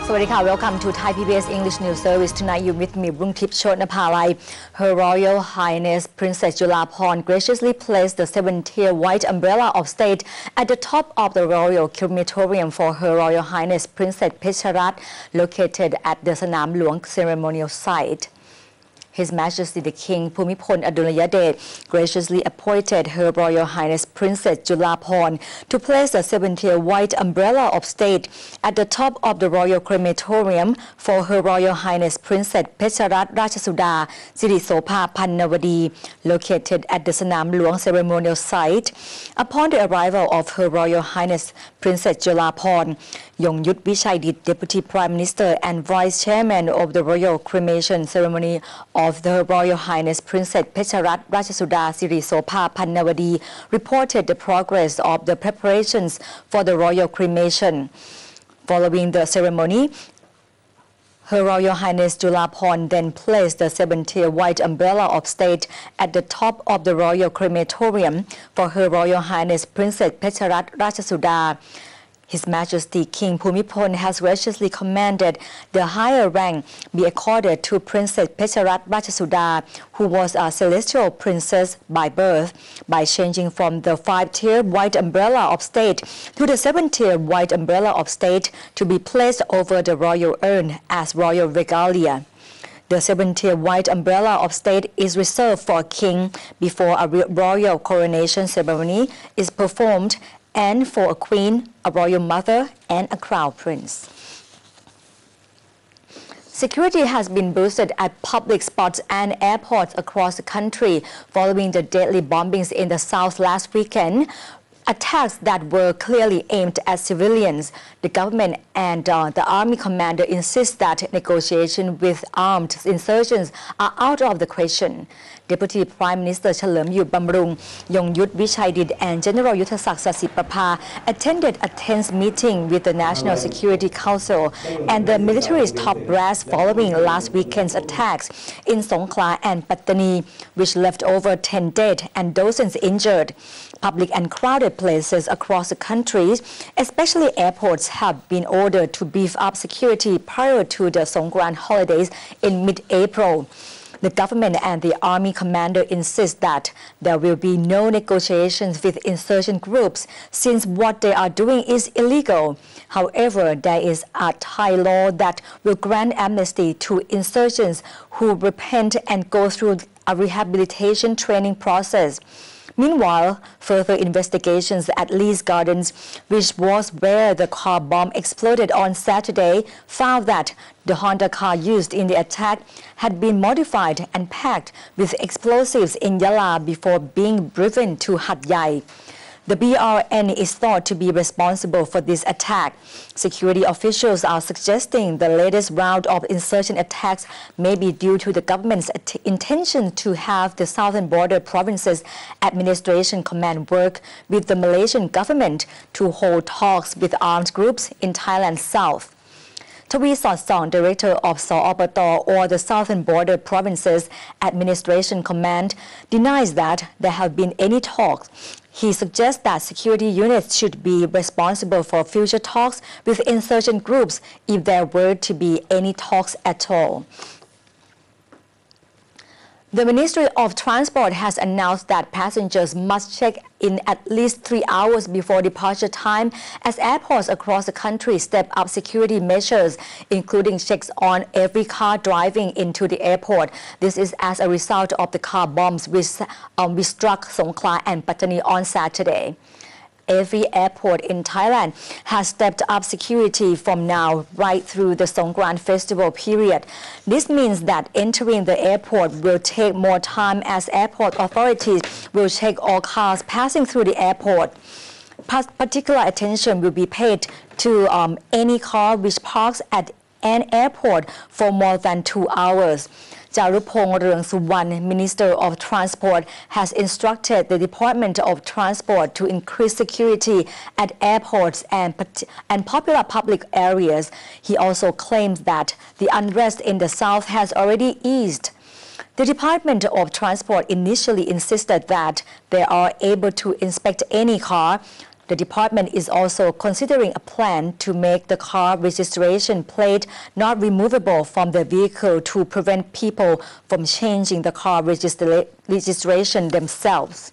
Sawadika, welcome to ThaiPBS English News Service. Tonight you're with me, Brungtip Chotnapalai. Her Royal Highness Princess Julapon graciously placed the 7-tier white umbrella of state at the top of the royal crematorium for Her Royal Highness Princess Pecharat, located at the Sanam Luang ceremonial site. His Majesty the King Bhumibol Adulyadej graciously appointed Her Royal Highness Princess Julapon to place the 7-tier white umbrella of state at the top of the royal crematorium for Her Royal Highness Princess Pecharat Rajasuda Sirisopa Pannavadi, located at the Sanam Luang ceremonial site. Upon the arrival of Her Royal Highness Princess Julapon, Yongyut Vichaidit, Deputy Prime Minister and Vice Chairman of the Royal Cremation Ceremony of the Royal Highness Princess Pecharat Rajasuda Sirisopa Pannavadi, reported the progress of the preparations for the royal cremation. Following the ceremony, Her Royal Highness Julapon then placed the 7-tier white umbrella of state at the top of the royal crematorium for Her Royal Highness Princess Pecharat Rajasuda. His Majesty King Bhumibol has graciously commanded the higher rank be accorded to Princess Pecharat Rajasuda, who was a celestial princess by birth, by changing from the 5-tier white umbrella of state to the 7-tier white umbrella of state to be placed over the royal urn as royal regalia. The 7-tier white umbrella of state is reserved for a king before a royal coronation ceremony is performed, and for a queen, a royal mother, and a crown prince. Security has been boosted at public spots and airports across the country following the deadly bombings in the south last weekend, attacks that were clearly aimed at civilians. The government and the army commander insist that negotiations with armed insurgents are out of the question. Deputy Prime Minister Chalermyut Bamrung, Yongyut Vichaidit and General Yuthassak Sasiprapha attended a tense meeting with the National Security Council and the military's top brass following last weekend's attacks in Songkhla and Pattani, which left over 10 dead and dozens injured. Public and crowded places across the country, especially airports, have been ordered to beef up security prior to the Songkran holidays in mid-April. The government and the army commander insist that there will be no negotiations with insurgent groups since what they are doing is illegal. However, there is a Thai law that will grant amnesty to insurgents who repent and go through a rehabilitation training process. Meanwhile, further investigations at Lee's Gardens, which was where the car bomb exploded on Saturday, found that the Honda car used in the attack had been modified and packed with explosives in Yala before being driven to Hat Yai. The BRN is thought to be responsible for this attack. Security officials are suggesting the latest round of insurgent attacks may be due to the government's intention to have the southern border provinces administration command work with the Malaysian government to hold talks with armed groups in Thailand's south. Tawi Sonsong, director of SOOPT, or the Southern Border Provinces Administration Command, denies that there have been any talks. He suggests that security units should be responsible for future talks with insurgent groups if there were to be any talks at all. The Ministry of Transport has announced that passengers must check in at least 3 hours before departure time as airports across the country step up security measures, including checks on every car driving into the airport. This is as a result of the car bombs which struck Songkhla and Pattani on Saturday. Every airport in Thailand has stepped up security from now right through the Songkran festival period. This means that entering the airport will take more time as airport authorities will check all cars passing through the airport. Particular attention will be paid to any car which parks at an airport for more than 2 hours. Charupong Rungsuwan, Minister of Transport, has instructed the Department of Transport to increase security at airports and popular public areas. He also claims that the unrest in the south has already eased. The Department of Transport initially insisted that they are able to inspect any car The department is also considering a plan to make the car registration plate not removable from the vehicle to prevent people from changing the car registration themselves.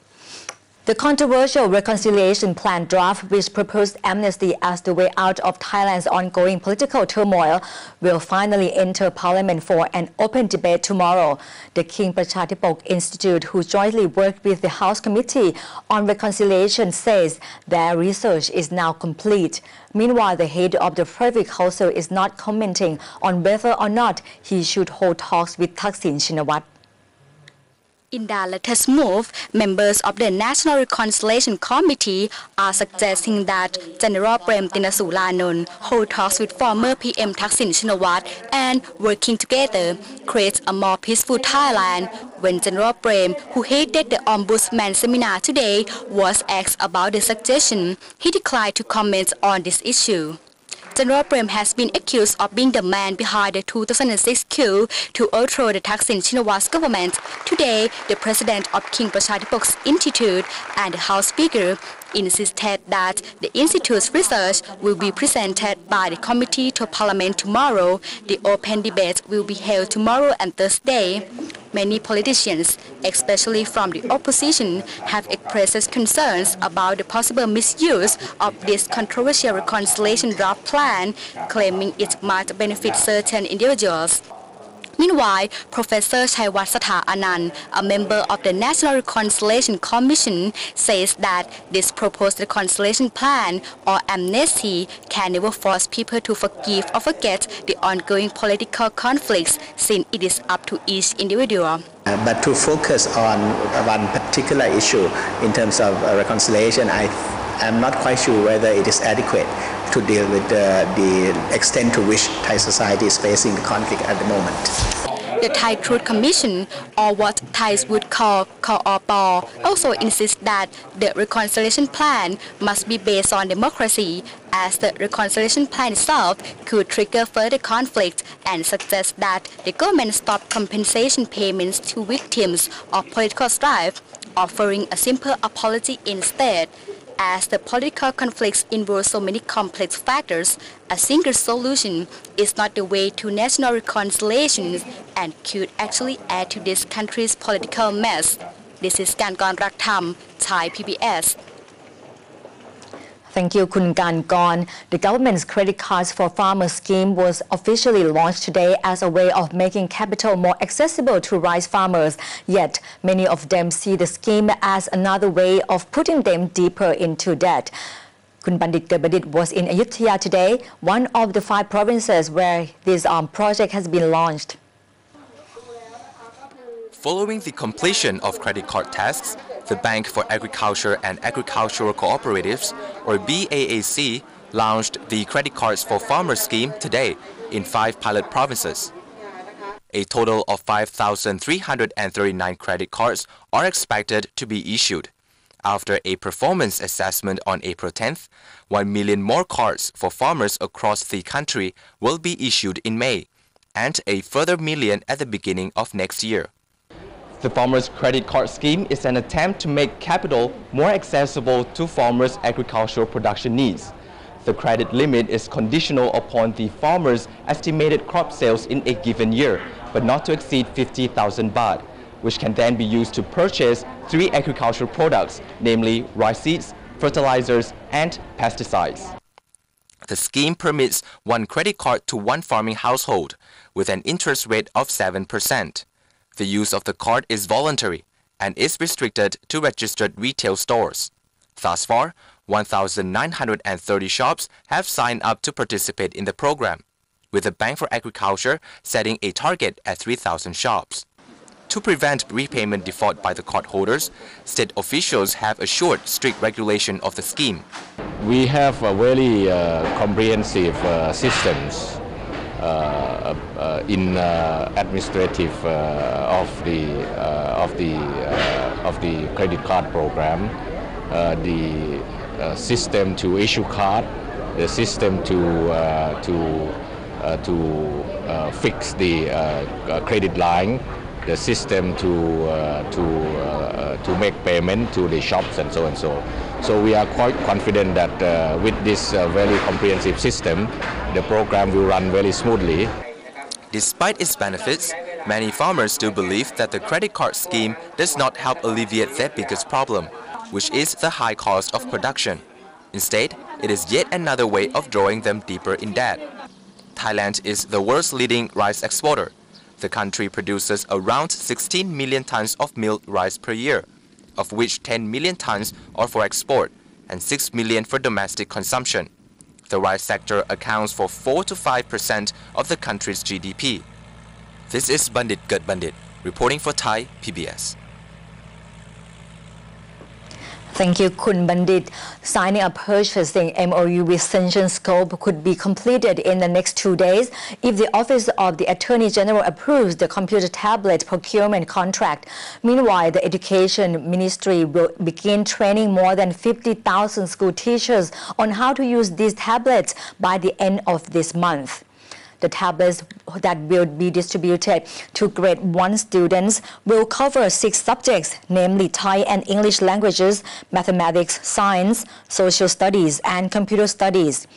The controversial reconciliation plan draft, which proposed amnesty as the way out of Thailand's ongoing political turmoil, will finally enter Parliament for an open debate tomorrow. The King Prachatipok Institute, who jointly worked with the House Committee on Reconciliation, says their research is now complete. Meanwhile, the head of the Privy Council is not commenting on whether or not he should hold talks with Thaksin Shinawatra. In their latest move, members of the National Reconciliation Committee are suggesting that General Prem Tinasulanont hold talks with former PM Thaksin Shinawatra and, working together, create a more peaceful Thailand. When General Prem, who headed the Ombudsman seminar today, was asked about the suggestion, he declined to comment on this issue. General Prem has been accused of being the man behind the 2006 coup to overthrow the Thaksin Shinawatra government. Today, the president of King Prachatipok Institute and the House Speaker insisted that the Institute's research will be presented by the committee to Parliament tomorrow. The open debate will be held tomorrow and Thursday. Many politicians, especially from the opposition, have expressed concerns about the possible misuse of this controversial reconciliation draft plan, claiming it might benefit certain individuals. Meanwhile, Professor Chaiwat Anand, a member of the National Reconciliation Commission, says that this proposed reconciliation plan or amnesty can never force people to forgive or forget the ongoing political conflicts, since it is up to each individual. But to focus on one particular issue in terms of reconciliation, I'm not quite sure whether it is adequate to deal with the extent to which Thai society is facing the conflict at the moment. The Thai Truth Commission, or what Thais would call KOP, also insists that the reconciliation plan must be based on democracy, as the reconciliation plan itself could trigger further conflict, and suggests that the government stop compensation payments to victims of political strife, offering a simple apology instead. As the political conflicts involve so many complex factors, a single solution is not the way to national reconciliation and could actually add to this country's political mess. This is Kankorn Raktham, Thai PBS. Thank you, Kun Kankorn. The government's credit cards for farmers scheme was officially launched today as a way of making capital more accessible to rice farmers. Yet, many of them see the scheme as another way of putting them deeper into debt. Kun Bandit Derbadit was in Ayutthaya today, one of the 5 provinces where this project has been launched. Following the completion of credit card tasks, the Bank for Agriculture and Agricultural Cooperatives, or BAAC, launched the Credit Cards for Farmers scheme today in 5 pilot provinces. A total of 5,339 credit cards are expected to be issued. After a performance assessment on April 10th, 1 million more cards for farmers across the country will be issued in May, and a further million at the beginning of next year. The Farmers Credit Card Scheme is an attempt to make capital more accessible to farmers' agricultural production needs. The credit limit is conditional upon the farmers' estimated crop sales in a given year, but not to exceed 50,000 baht, which can then be used to purchase 3 agricultural products, namely rice seeds, fertilizers, and pesticides. The scheme permits 1 credit card to 1 farming household, with an interest rate of 7%. The use of the card is voluntary and is restricted to registered retail stores. Thus far, 1,930 shops have signed up to participate in the program, with the Bank for Agriculture setting a target at 3,000 shops. To prevent repayment default by the cardholders, state officials have assured strict regulation of the scheme. We have a very comprehensive systems in administrative of the credit card program, the system to issue card, the system to fix the credit line, the system to make payment to the shops, and so and so. So we are quite confident that with this very comprehensive system, the program will run very smoothly. Despite its benefits, many farmers still believe that the credit card scheme does not help alleviate their biggest problem, which is the high cost of production. Instead, it is yet another way of drawing them deeper in debt. Thailand is the world's leading rice exporter. The country produces around 16 million tons of milled rice per year, of which 10 million tons are for export and 6 million for domestic consumption. The rice sector accounts for 4 to 5% of the country's GDP. This is Bandit Gut Bandit, reporting for Thai PBS. Thank you, Kun Bandit. Signing a purchasing MOU with Shenzhen Scope could be completed in the next 2 days if the Office of the Attorney General approves the computer tablet procurement contract. Meanwhile, the Education Ministry will begin training more than 50,000 school teachers on how to use these tablets by the end of this month. The tablets that will be distributed to grade 1 students will cover 6 subjects, namely Thai and English languages, mathematics, science, social studies, and computer studies.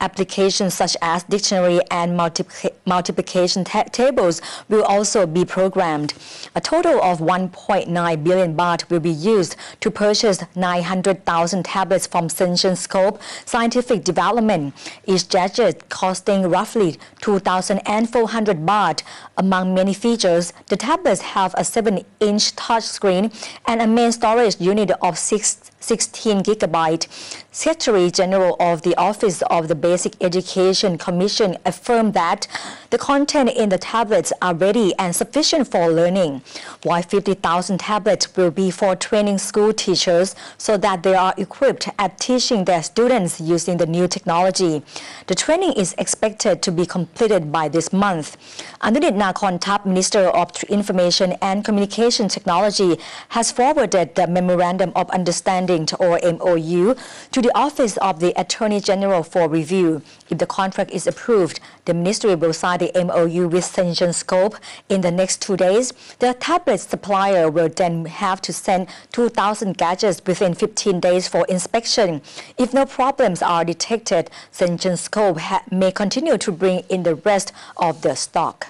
Applications such as dictionary and multiplication tables will also be programmed. A total of 1.9 billion baht will be used to purchase 900,000 tablets from Shenzhen Scope Scientific Development, each gadget costing roughly 2,400 baht. Among many features, the tablets have a 7-inch touchscreen and a main storage unit of 16 gigabyte. Secretary General of the Office of the Basic Education Commission affirmed that the content in the tablets are ready and sufficient for learning, while 50,000 tablets will be for training school teachers so that they are equipped at teaching their students using the new technology. The training is expected to be completed by this month. Anudit Nakornthap, Minister of Information and Communication Technology, has forwarded the Memorandum of Understanding or MOU to the Office of the Attorney General for review. If the contract is approved, the Ministry will sign the MOU with Shenzhen Scope in the next 2 days. The tablet supplier will then have to send 2,000 gadgets within 15 days for inspection. If no problems are detected, Shenzhen Scope may continue to bring in the rest of the stock.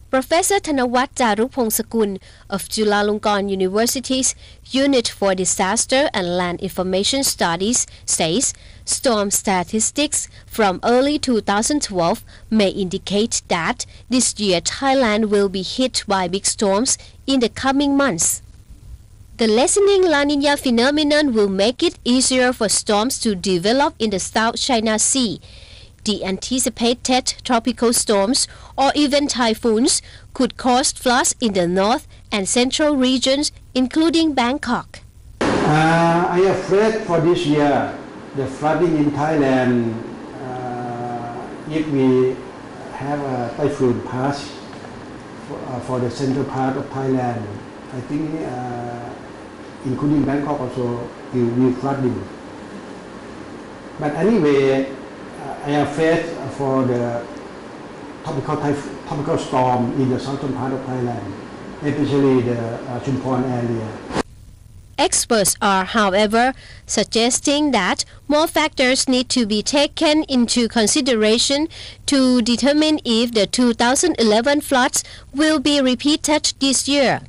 Professor Thanawat Charupongsakull of Chulalongkorn University's Unit for Disaster and Land Information Studies says storm statistics from early 2012 may indicate that this year Thailand will be hit by big storms in the coming months. The lessening La Niña phenomenon will make it easier for storms to develop in the South China Sea. The anticipated tropical storms or even typhoons could cause floods in the north and central regions, including Bangkok. I am afraid for this year, the flooding in Thailand, if we have a typhoon pass for the central part of Thailand, I think including Bangkok also will be flooding. But anyway, I am afraid for the tropical storm in the southern part of Thailand, especially the Chumphon area. Experts are, however, suggesting that more factors need to be taken into consideration to determine if the 2011 floods will be repeated this year.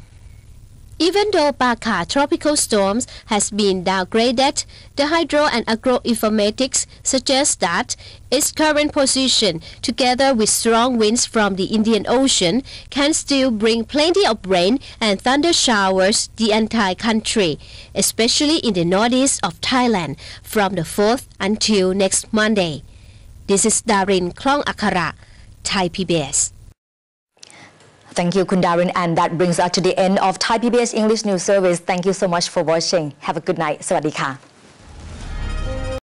Even though Paka tropical storms has been downgraded, the hydro and agroinformatics suggest that its current position, together with strong winds from the Indian Ocean, can still bring plenty of rain and thunder showers the entire country, especially in the northeast of Thailand, from the 4th until next Monday. This is Darin Klong Akara, Thai PBS. Thank you, Kundarin, and that brings us to the end of Thai PBS English News Service. Thank you so much for watching. Have a good night. Sawadee ka.